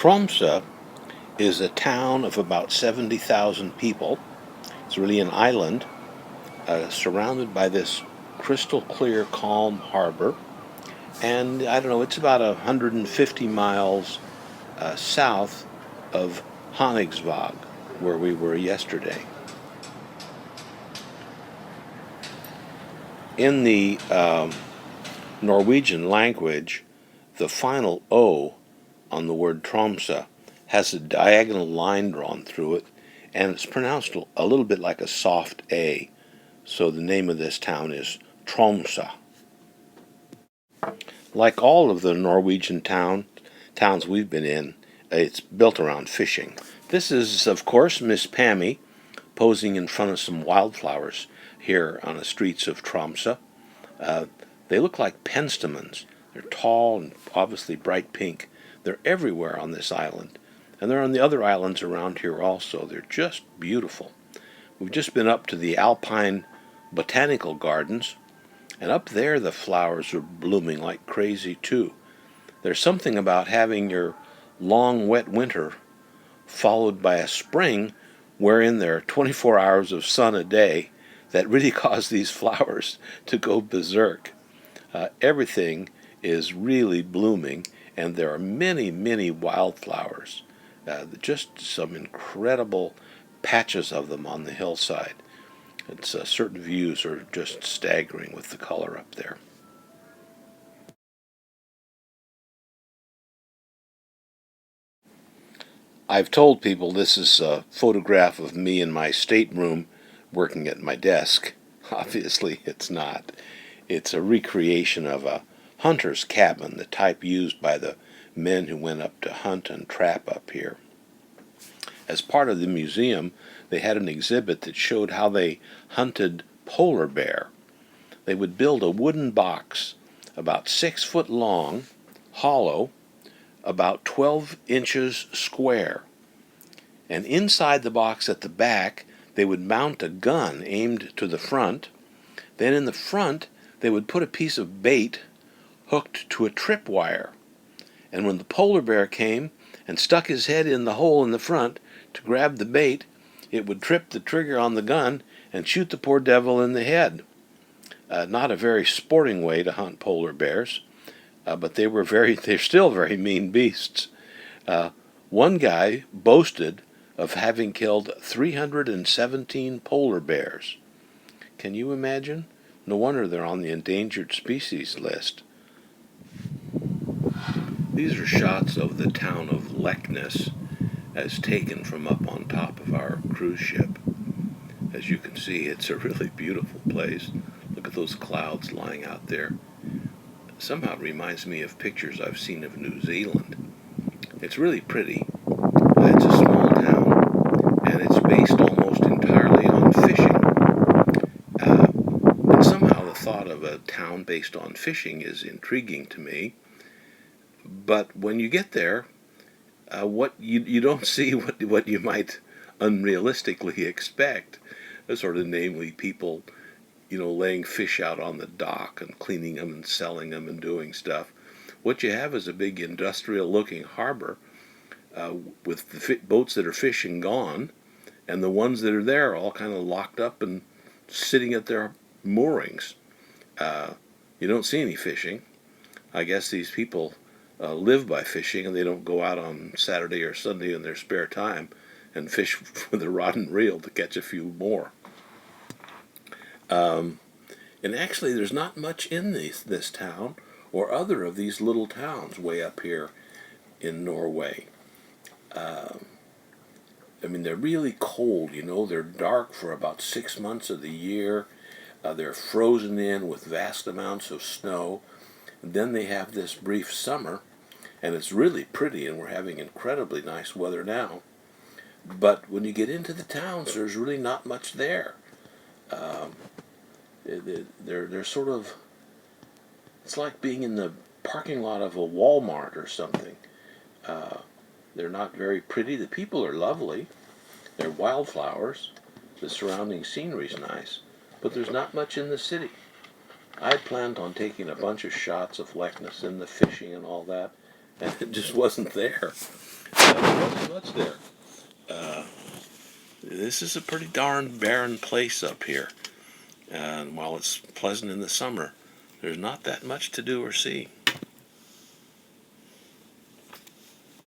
Tromso is a town of about 70,000 people. It's really an island surrounded by this crystal clear, calm harbor. And I don't know, it's about 150 miles south of Honigsvåg, where we were yesterday. In the Norwegian language, the final O on the word Tromso has a diagonal line drawn through it, and it's pronounced a little bit like a soft A. So the name of this town is Tromso. Like all of the Norwegian towns we've been in, it's built around fishing. This is, of course, Miss Pammy posing in front of some wildflowers here on the streets of Tromso. They look like penstemons. They're tall and obviously bright pink. They're everywhere on this island. And they're on the other islands around here also. They're just beautiful. We've just been up to the Alpine Botanical Gardens, and up there the flowers are blooming like crazy too. There's something about having your long wet winter followed by a spring wherein there are 24 hours of sun a day that really cause these flowers to go berserk. Everything is really blooming, and there are many, many wildflowers. Just some incredible patches of them on the hillside. Certain views are just staggering with the color up there. I've told people this is a photograph of me in my stateroom working at my desk. Obviously, it's not. It's a recreation of a hunter's cabin, the type used by the men who went up to hunt and trap up here. As part of the museum, they had an exhibit that showed how they hunted polar bear. They would build a wooden box about 6 foot long, hollow, about 12 inches square. And inside the box at the back, they would mount a gun aimed to the front. Then in the front, they would put a piece of bait hooked to a tripwire. And when the polar bear came and stuck his head in the hole in the front to grab the bait, it would trip the trigger on the gun and shoot the poor devil in the head. Not a very sporting way to hunt polar bears, but they're still very mean beasts. One guy boasted of having killed 317 polar bears. Can you imagine? No wonder they're on the endangered species list. These are shots of the town of Leknes as taken from up on top of our cruise ship. As you can see, it's a really beautiful place. Look at those clouds lying out there. Somehow it reminds me of pictures I've seen of New Zealand. It's really pretty. It's a small town, and it's based almost entirely on fishing. And somehow the thought of a town based on fishing is intriguing to me. But when you get there, what you don't see what you might unrealistically expect, sort of namely people, laying fish out on the dock and cleaning them and selling them and doing stuff. What you have is a big industrial-looking harbor with the boats that are fishing gone, and the ones that are there all kind of locked up and sitting at their moorings. You don't see any fishing. I guess these people live by fishing, and they don't go out on Saturday or Sunday in their spare time and fish with a rod and reel to catch a few more. And actually, there's not much in this town or other of these little towns way up here in Norway. They're really cold, They're dark for about 6 months of the year. They're frozen in with vast amounts of snow. And then they have this brief summer, and it's really pretty, and we're having incredibly nice weather now. But when you get into the towns, there's really not much there. They're sort of, it's like being in the parking lot of a Walmart or something. They're not very pretty. The people are lovely. They're wildflowers. The surrounding scenery's nice. But there's not much in the city. I planned on taking a bunch of shots of Leknes and the fishing and all that, and it just wasn't there. There wasn't much there. This is a pretty darn barren place up here. And while it's pleasant in the summer, there's not that much to do or see.